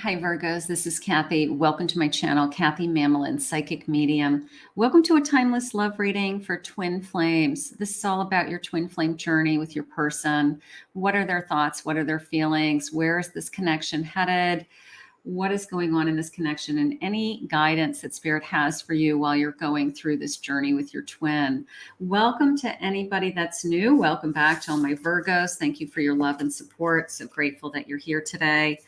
Hi Virgos, this is Kathy. Welcome to my channel, Kathy Mamolen, Psychic Medium. Welcome to a timeless love reading for twin flames. This is all about your twin flame journey with your person. What are their thoughts? What are their feelings? Where is this connection headed? What is going on in this connection, and any guidance that Spirit has for you while you're going through this journey with your twin. Welcome to anybody that's new. Welcome back to all my Virgos. Thank you for your love and support. So grateful that you're here today.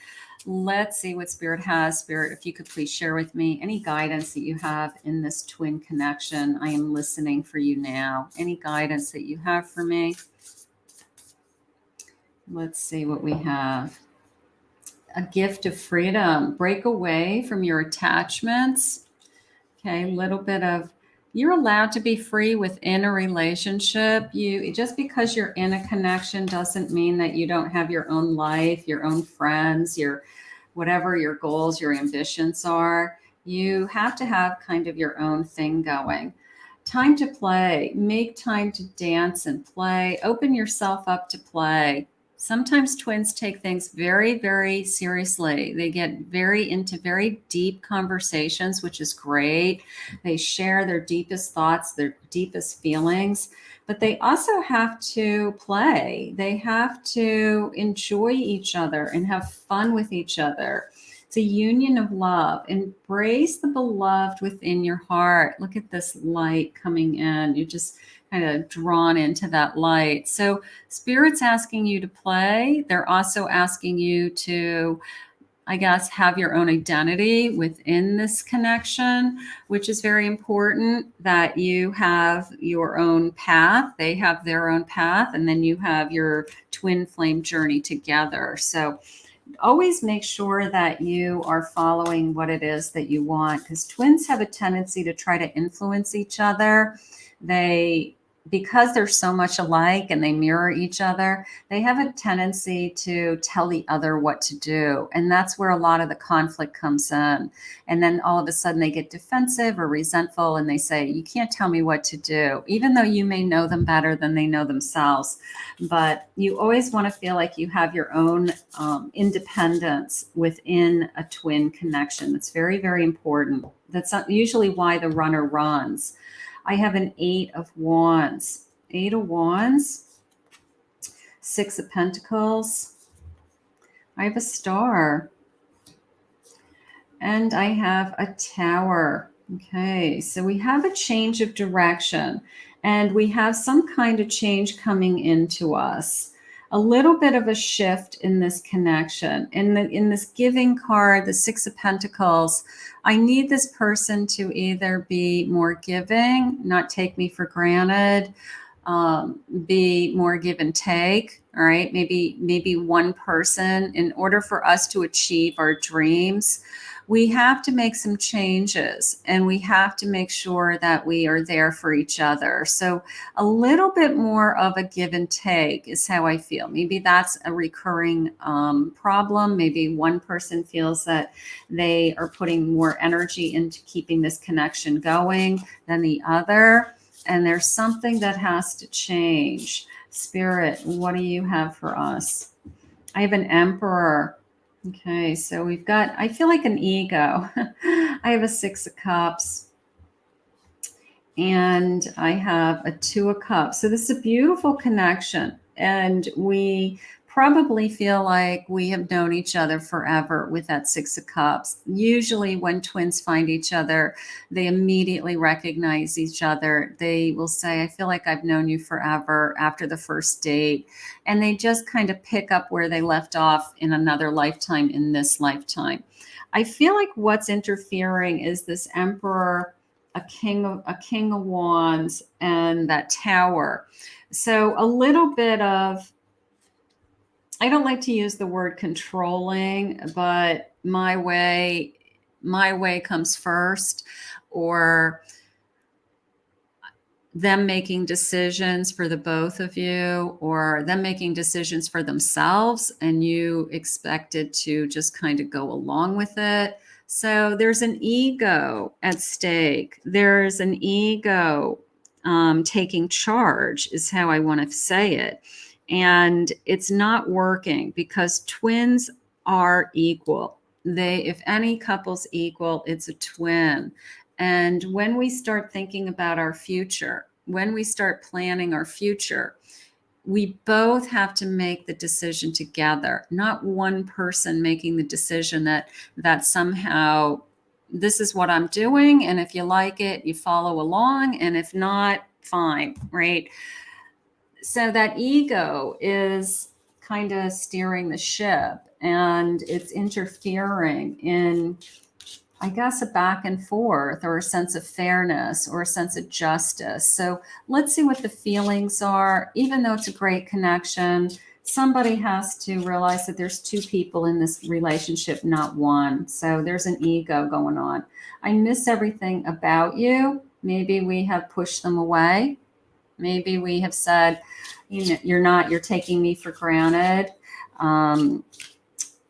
Let's see what Spirit has. Spirit, if you could please share with me any guidance that you have in this twin connection. I am listening for you now. Any guidance that you have for me? Let's see what we have. A gift of freedom. Break away from your attachments. Okay, a little bit of, you're allowed to be free within a relationship. Just because you're in a connection doesn't mean that you don't have your own life, your own friends, your whatever your goals, your ambitions are. You have to have kind of your own thing going. Time to play. Make time to dance and play. Open yourself up to play. Sometimes twins take things very, very seriously. They get very into very deep conversations, which is great. They share their deepest thoughts, their deepest feelings, but they also have to play. They have to enjoy each other and have fun with each other. It's a union of love. Embrace the beloved within your heart. Look at this light coming in. You just kind of drawn into that light. So Spirit's asking you to play. They're also asking you to, I guess, have your own identity within this connection, which is very important, that you have your own path. They have their own path, and then you have your twin flame journey together. So always make sure that you are following what it is that you want, because twins have a tendency to try to influence each other. Because they're so much alike and they mirror each other, they have a tendency to tell the other what to do. And that's where a lot of the conflict comes in. And then all of a sudden they get defensive or resentful and they say, you can't tell me what to do, even though you may know them better than they know themselves. But you always want to feel like you have your own independence within a twin connection. That's very, very important. That's usually why the runner runs. I have an 8 of Wands. 8 of Wands. 6 of Pentacles. I have a star. And I have a Tower. Okay, so we have a change of direction. And we have some kind of change coming into us. A little bit of a shift in this connection. In this giving card, the 6 of Pentacles, I need this person to either be more giving, not take me for granted, be more give and take. All right, maybe one person. In order for us to achieve our dreams, we have to make some changes, and we have to make sure that we are there for each other. So a little bit more of a give and take is how I feel. Maybe that's a recurring problem. Maybe one person feels that they are putting more energy into keeping this connection going than the other. And there's something that has to change. Spirit, what do you have for us? I have an Emperor. Okay, so we've got, I feel like an ego. I have a 6 of Cups. And I have a 2 of Cups. So this is a beautiful connection. And we probably feel like we have known each other forever with that 6 of Cups. Usually when twins find each other, they immediately recognize each other. They will say, I feel like I've known you forever after the first date. And they just kind of pick up where they left off in another lifetime, in this lifetime. I feel like what's interfering is this Emperor, a king of Wands, and that Tower. So a little bit of, I don't like to use the word controlling, but my way comes first, or them making decisions for the both of you, or them making decisions for themselves, and you expected to just kind of go along with it. So there's an ego at stake. There's an ego taking charge, is how I want to say it. And it's not working because twins are equal. if any couple's equal, it's a twin. And when we start thinking about our future, when we start planning our future, we both have to make the decision together, not one person making the decision that somehow this is what I'm doing, and if you like it, you follow along, and if not, fine, right? So that ego is kind of steering the ship, and it's interfering in, I guess, a back and forth or a sense of fairness or a sense of justice. So let's see what the feelings are. Even though it's a great connection, somebody has to realize that there's two people in this relationship, not one. So there's an ego going on. I miss everything about you. Maybe we have pushed them away. Maybe we have said, you're taking me for granted.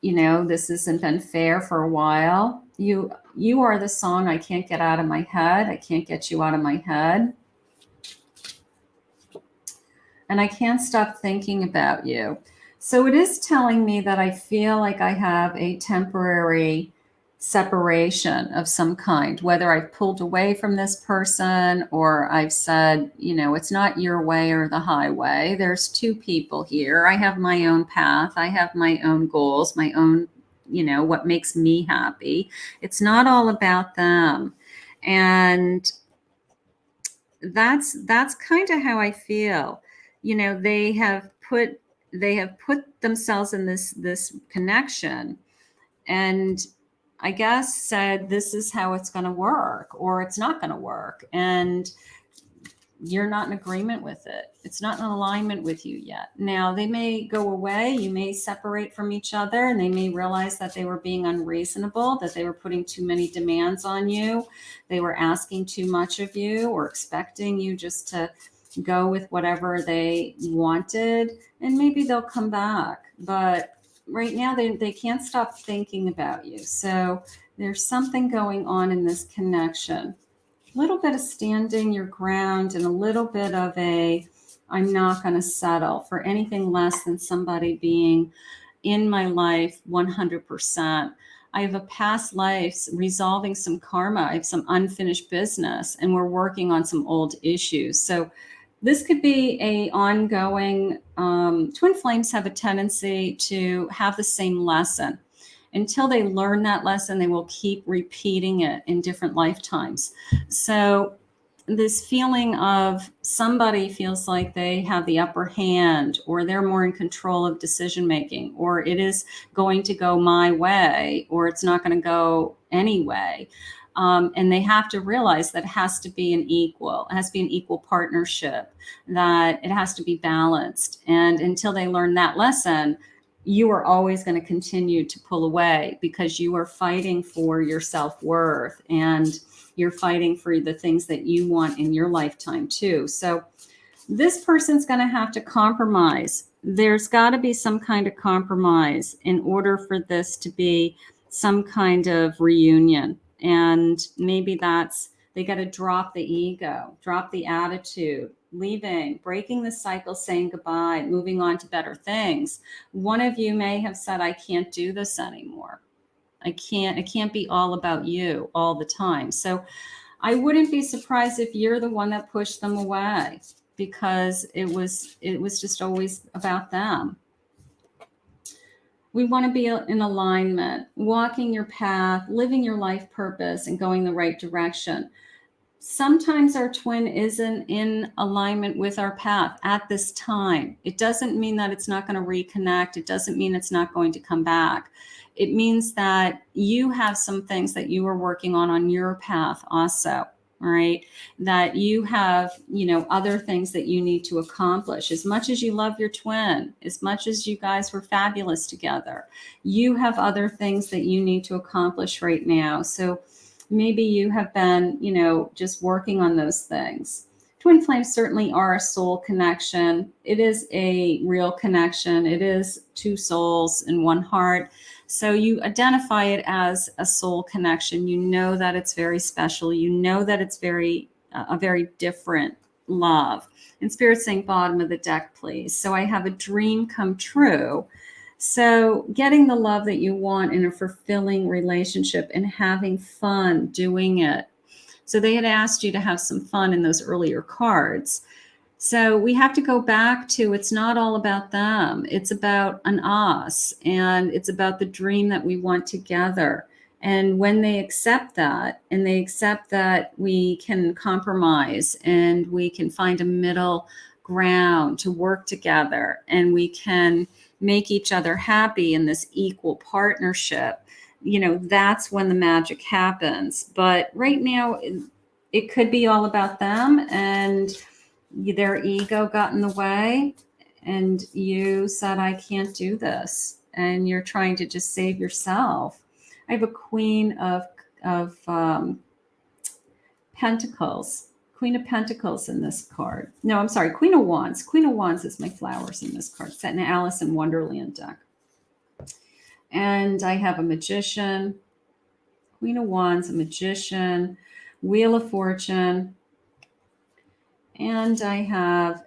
This hasn't been fair for a while. You are the song I can't get out of my head. I can't get you out of my head. And I can't stop thinking about you. So it is telling me that I feel like I have a temporary separation of some kind, whether I've pulled away from this person or I've said, it's not your way or the highway. There's two people here. I have my own path. I have my own goals, my own, what makes me happy. It's not all about them. And that's kind of how I feel. They have put themselves in this connection, and I guess said, this is how it's going to work, or it's not going to work. And you're not in agreement with it. It's not in alignment with you yet. Now, they may go away. You may separate from each other, and they may realize that they were being unreasonable, that they were putting too many demands on you. They were asking too much of you or expecting you just to go with whatever they wanted. And maybe they'll come back. But right now, they can't stop thinking about you. So there's something going on in this connection. A little bit of standing your ground and a little bit of I'm not going to settle for anything less than somebody being in my life 100%. I have a past life resolving some karma. I have some unfinished business, and we're working on some old issues. So this could be a ongoing, twin flames have a tendency to have the same lesson. Until they learn that lesson, they will keep repeating it in different lifetimes. So this feeling of somebody feels like they have the upper hand, or they're more in control of decision making, or it is going to go my way, or it's not going to go anyway. And they have to realize that it has to be an equal. It has to be an equal partnership, that it has to be balanced. And until they learn that lesson, you are always going to continue to pull away, because you are fighting for your self-worth, and you're fighting for the things that you want in your lifetime too. So this person's going to have to compromise. There's got to be some kind of compromise in order for this to be some kind of reunion. And maybe they got to drop the ego, drop the attitude, leaving, breaking the cycle, saying goodbye, moving on to better things. One of you may have said, I can't do this anymore. It can't be all about you all the time. So I wouldn't be surprised if you're the one that pushed them away, because it was just always about them. We want to be in alignment, walking your path, living your life purpose, and going the right direction. Sometimes our twin isn't in alignment with our path at this time. It doesn't mean that it's not going to reconnect. It doesn't mean it's not going to come back. It means that you have some things that you are working on your path also. All right, that you have, other things that you need to accomplish. As much as you love your twin, as much as you guys were fabulous together, you have other things that you need to accomplish right now. So maybe you have been, just working on those things. Twin flames certainly are a soul connection. It is a real connection. It is two souls in one heart. So you identify it as a soul connection. You know that it's very special. You know that it's a very different love. And Spirit's saying bottom of the deck, please. So I have a dream come true. So getting the love that you want in a fulfilling relationship and having fun doing it. So they had asked you to have some fun in those earlier cards. So we have to go back to, it's not all about them. It's about an us, and it's about the dream that we want together. And when they accept that, and they accept that we can compromise and we can find a middle ground to work together, and we can make each other happy in this equal partnership, that's when the magic happens. But right now, it could be all about them, and their ego got in the way, and you said, I can't do this, and you're trying to just save yourself. I have a of pentacles, Queen of Pentacles in this card. No, I'm sorry, Queen of Wands. Queen of Wands is my flowers in this card. It's an Alice in Wonderland deck. And I have a Magician, Queen of Wands, a Magician, Wheel of Fortune, and I have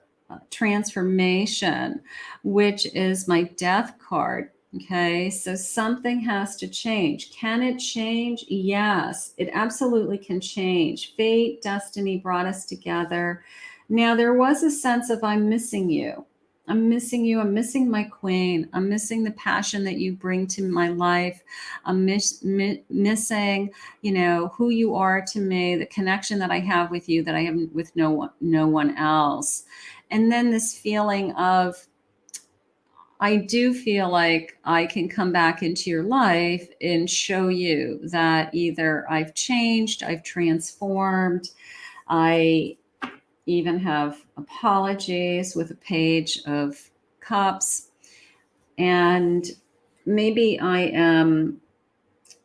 Transformation, which is my Death card. Okay, so something has to change. Can it change? Yes, it absolutely can change. Fate, destiny brought us together. Now, there was a sense of, I'm missing you. I'm missing you. I'm missing my queen. I'm missing the passion that you bring to my life. I'm missing, who you are to me, the connection that I have with you that I have with no one else. And then this feeling of, I do feel like I can come back into your life and show you that either I've changed, I've transformed. I even have apologies with a Page of Cups. And maybe I am,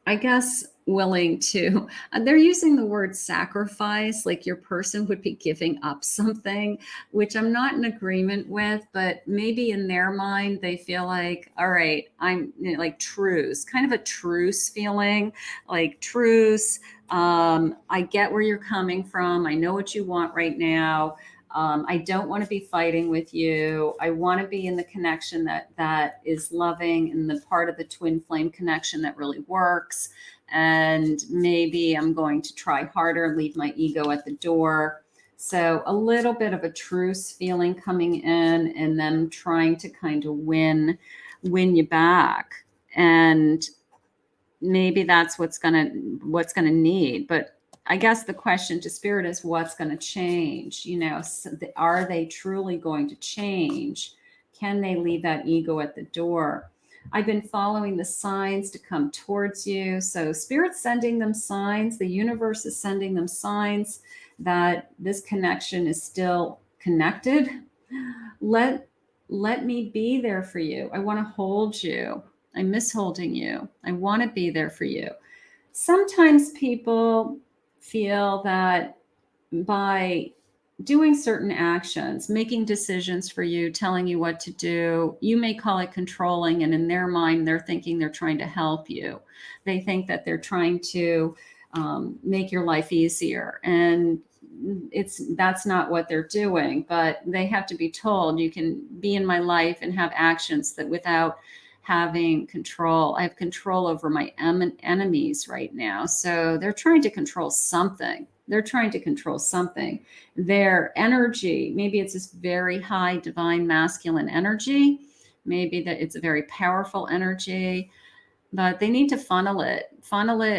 I guess, willing to, they're using the word sacrifice, like your person would be giving up something, which I'm not in agreement with, but maybe in their mind, they feel like, all right, I'm like truce, kind of a truce feeling, like truce. I get where you're coming from. I know what you want right now. I don't want to be fighting with you. I want to be in the connection that is loving, and the part of the twin flame connection that really works. And maybe I'm going to try harder and leave my ego at the door. So a little bit of a truce feeling coming in, and them trying to kind of win you back. And maybe that's what's gonna need. But I guess the question to Spirit is, what's going to change? Are they truly going to change? Can they leave that ego at the door? I've been following the signs to come towards you. So Spirit's sending them signs. The universe is sending them signs that this connection is still connected. Let me be there for you. I want to hold you. I miss holding you. I want to be there for you. Sometimes people feel that by doing certain actions, making decisions for you, telling you what to do, you may call it controlling. And in their mind, they're thinking they're trying to help you. They think that they're trying to make your life easier. And that's not what they're doing. But they have to be told, you can be in my life and have actions that without having control. I have control over my enemies right now. So they're trying to control something. Their energy, maybe it's this very high divine masculine energy. Maybe that it's a very powerful energy, but they need to funnel it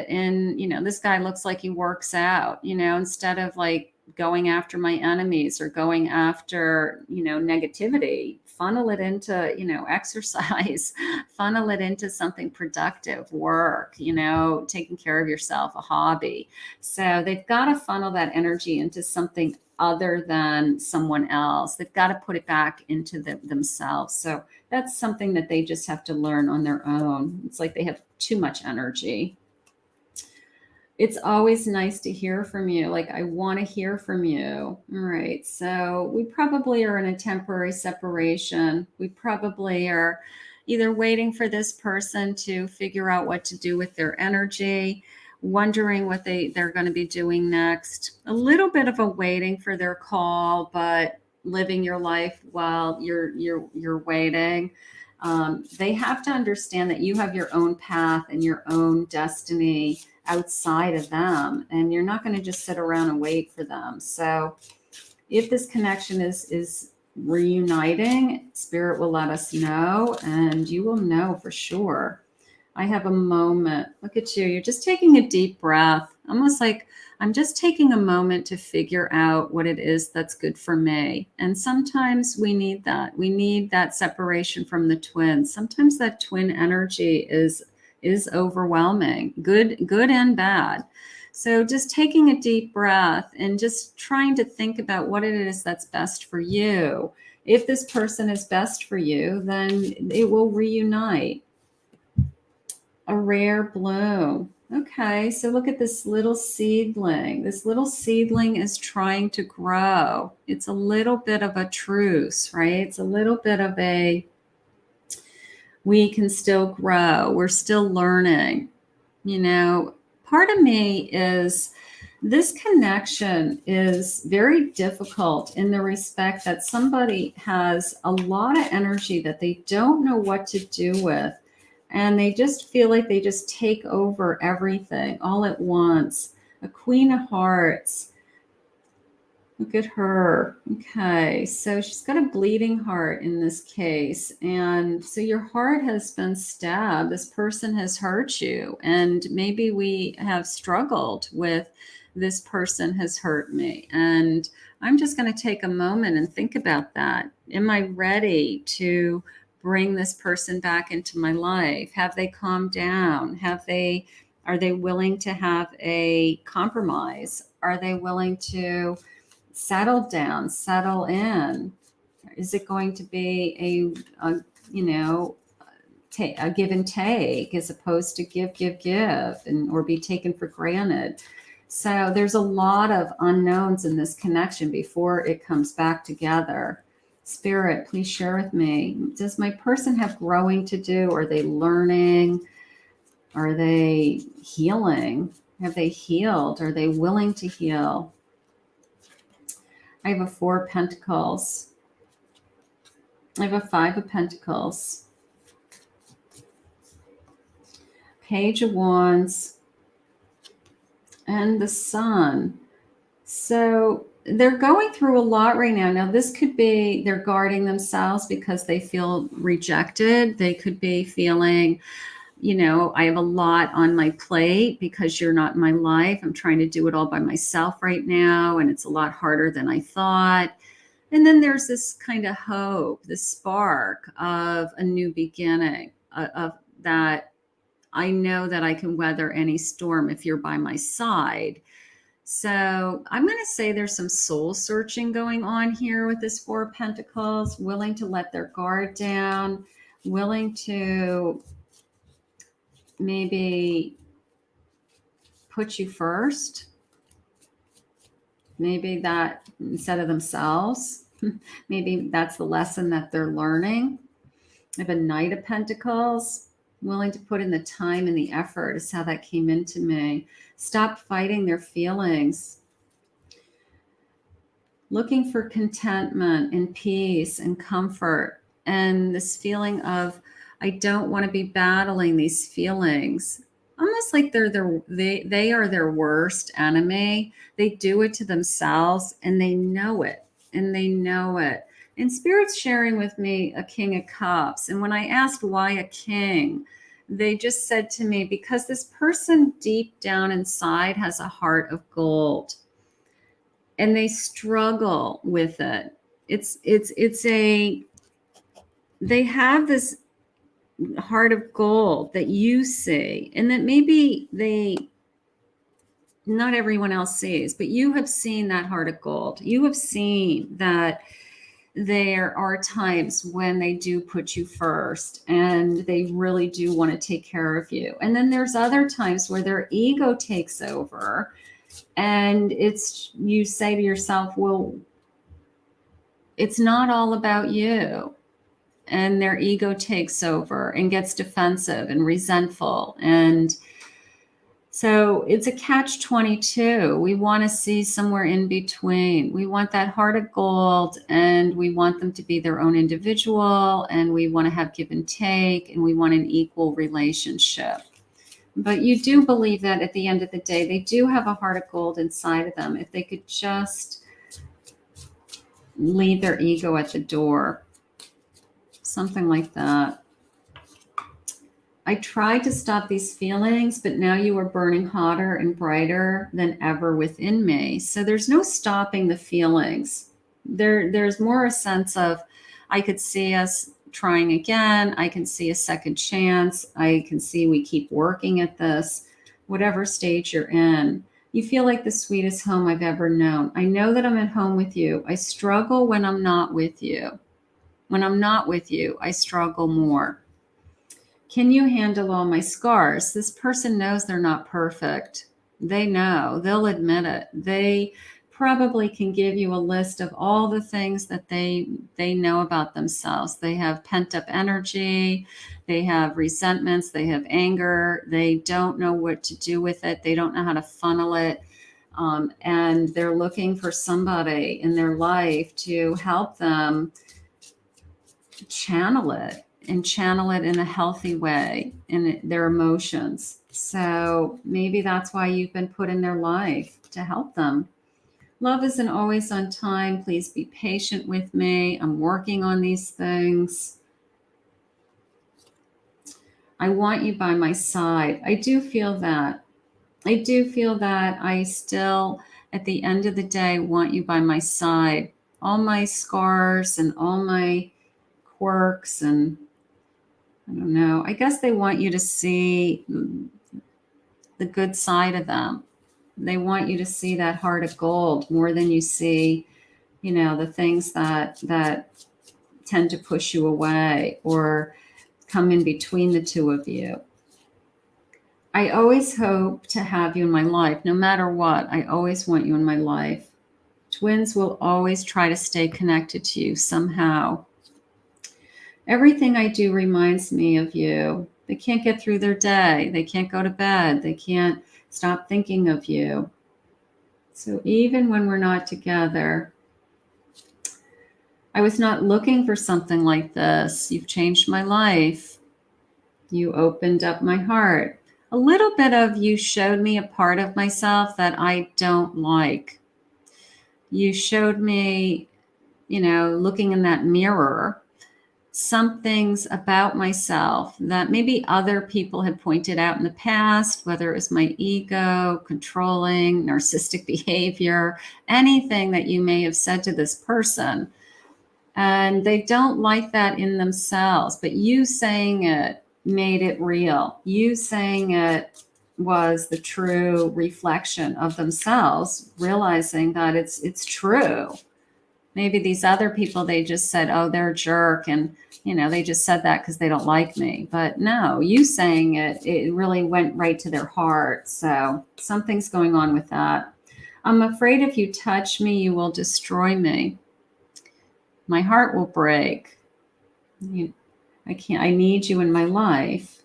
in, this guy looks like he works out, instead of like going after my enemies or going after, negativity. Funnel it into, exercise, funnel it into something productive, work, taking care of yourself, a hobby. So they've got to funnel that energy into something other than someone else. They've got to put it back into themselves. So that's something that they just have to learn on their own. It's like they have too much energy. It's always nice to hear from you. Like, I want to hear from you. All right. So we probably are in a temporary separation. We probably are either waiting for this person to figure out what to do with their energy, wondering what they're going to be doing next. A little bit of a waiting for their call, but living your life while you're waiting. They have to understand that you have your own path and your own destiny outside of them, and you're not going to just sit around and wait for them. So if this connection is reuniting, spirit will let us know, and you will know for sure. I have a moment. Look at you. You're just taking a deep breath, almost like I'm just taking a moment to figure out what it is that's good for me. And sometimes we need that. We need that separation from the twins. Sometimes that twin energy is overwhelming, good and bad. So just taking a deep breath and just trying to think about what it is that's best for you. If this person is best for you, then it will reunite. A rare bloom. Okay, so look at this little seedling. This little seedling is trying to grow. It's a little bit of a truce, right? It's a little bit of a, we can still grow. We're still learning. You know, part of me is this connection is very difficult in the respect that somebody has a lot of energy that they don't know what to do with. And they just feel like they just take over everything all at once. A Queen of Hearts. Look at her. Okay, so she's got a bleeding heart in this case. And so your heart has been stabbed. This person has hurt you. And maybe we have struggled with this person has hurt me. And I'm just going to take a moment and think about that. Am I ready to bring this person back into my life? Have they calmed down? Are they willing to have a compromise? Are they willing to settle down, settle in? Is it going to be a give and take as opposed to give and or be taken for granted? So there's a lot of unknowns in this connection before it comes back together. Spirit, please share with me. Does my person have growing to do? Are they learning? Are they healing? Have they healed? Are they willing to heal? I have a 4 of Pentacles. I have a 5 of Pentacles. Page of Wands. And the Sun. So they're going through a lot right now. Now, this could be they're guarding themselves because they feel rejected. They could be feeling, I have a lot on my plate because you're not in my life. I'm trying to do it all by myself right now, and it's a lot harder than I thought. And then there's this kind of hope, this spark of a new beginning, of that I know that I can weather any storm if you're by my side. So I'm going to say there's some soul searching going on here with this 4 of Pentacles, willing to let their guard down, willing to maybe put you first. Maybe that instead of themselves, maybe that's the lesson that they're learning. I have a Knight of Pentacles, willing to put in the time and the effort is how that came into me. Stop fighting their feelings. Looking for contentment and peace and comfort. And this feeling of, I don't want to be battling these feelings. Almost like they are their worst enemy. They do it to themselves and they know it. And they know it. And Spirit's sharing with me a King of Cups. And when I asked why a king, they just said to me, because this person deep down inside has a heart of gold. And they struggle with it. They have this heart of gold that you see, and that maybe not everyone else sees, but you have seen that heart of gold. You have seen that there are times when they do put you first and they really do want to take care of you. And then there's other times where their ego takes over and you say to yourself, well, it's not all about you. And their ego takes over and gets defensive and resentful. And So it's a catch-22. We want to see somewhere in between. We want that heart of gold, and we want them to be their own individual, and we want to have give and take, and we want an equal relationship. But you do believe that at the end of the day, they do have a heart of gold inside of them. If they could just leave their ego at the door, something like that. I tried to stop these feelings, but now you are burning hotter and brighter than ever within me. So there's no stopping the feelings. There's more a sense of, I could see us trying again. I can see a second chance. I can see we keep working at this, whatever stage you're in. You feel like the sweetest home I've ever known. I know that I'm at home with you. I struggle when I'm not with you. When I'm not with you, I struggle more. Can you handle all my scars? This person knows they're not perfect. They know. They'll admit it. They probably can give you a list of all the things that they know about themselves. They have pent-up energy. They have resentments. They have anger. They don't know what to do with it. They don't know how to funnel it. And they're looking for somebody in their life to help them channel it in a healthy way in their emotions. So maybe that's why you've been put in their life, to help them. Love isn't always on time. Please be patient with me. I'm working on these things. I want you by my side. I do feel that. I still, at the end of the day, want you by my side. All my scars and all my quirks, and I don't know. I guess they want you to see the good side of them. They want you to see that heart of gold more than you see, the things that tend to push you away or come in between the two of you. I always hope to have you in my life, no matter what. I always want you in my life. Twins will always try to stay connected to you somehow. Everything I do reminds me of you. They can't get through their day. They can't go to bed. They can't stop thinking of you. So even when we're not together, I was not looking for something like this. You've changed my life. You opened up my heart. A little bit of you showed me a part of myself that I don't like. You showed me, looking in that mirror, some things about myself that maybe other people had pointed out in the past, whether it was my ego, controlling, narcissistic behavior, anything that you may have said to this person. And they don't like that in themselves, but you saying it made it real. You saying it was the true reflection of themselves, realizing that it's true. Maybe these other people, they just said, oh, they're a jerk. And, they just said that because they don't like me. But no, you saying it really went right to their heart. So something's going on with that. I'm afraid if you touch me, you will destroy me. My heart will break. I need you in my life.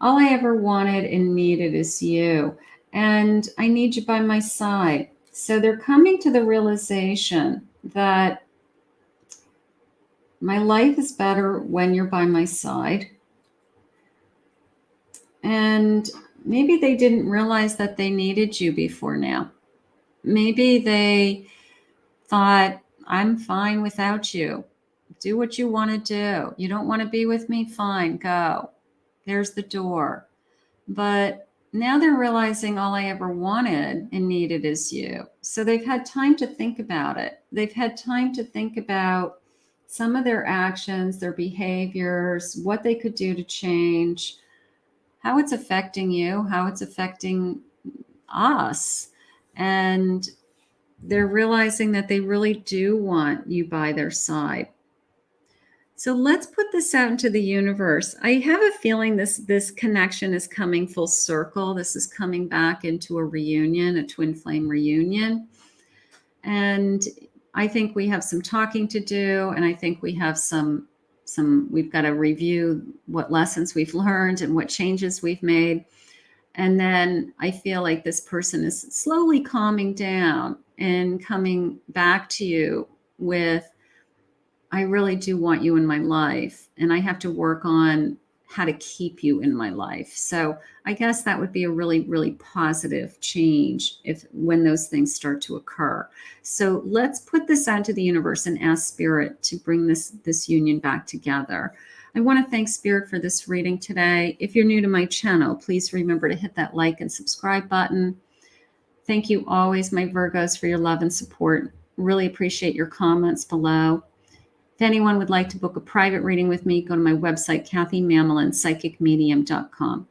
All I ever wanted and needed is you. And I need you by my side. So they're coming to the realization that my life is better when you're by my side. And maybe they didn't realize that they needed you before now. Maybe they thought, I'm fine without you. Do what you want to do. You don't want to be with me? Fine, go. There's the door. But now they're realizing all I ever wanted and needed is you. So they've had time to think about it. They've had time to think about some of their actions, their behaviors, what they could do to change, how it's affecting you, how it's affecting us. And they're realizing that they really do want you by their side. So let's put this out into the universe. I have a feeling this connection is coming full circle. This is coming back into a reunion, a twin flame reunion. And I think we have some talking to do. And I think we have we've got to review what lessons we've learned and what changes we've made. And then I feel like this person is slowly calming down and coming back to you with, I really do want you in my life, and I have to work on how to keep you in my life. So I guess that would be a really, really positive change if when those things start to occur. So let's put this out to the universe and ask Spirit to bring this union back together. I want to thank Spirit for this reading today. If you're new to my channel, please remember to hit that like and subscribe button. Thank you always, my Virgos, for your love and support. Really appreciate your comments below. If anyone would like to book a private reading with me, go to my website, KathyMamolen, psychicmedium.com.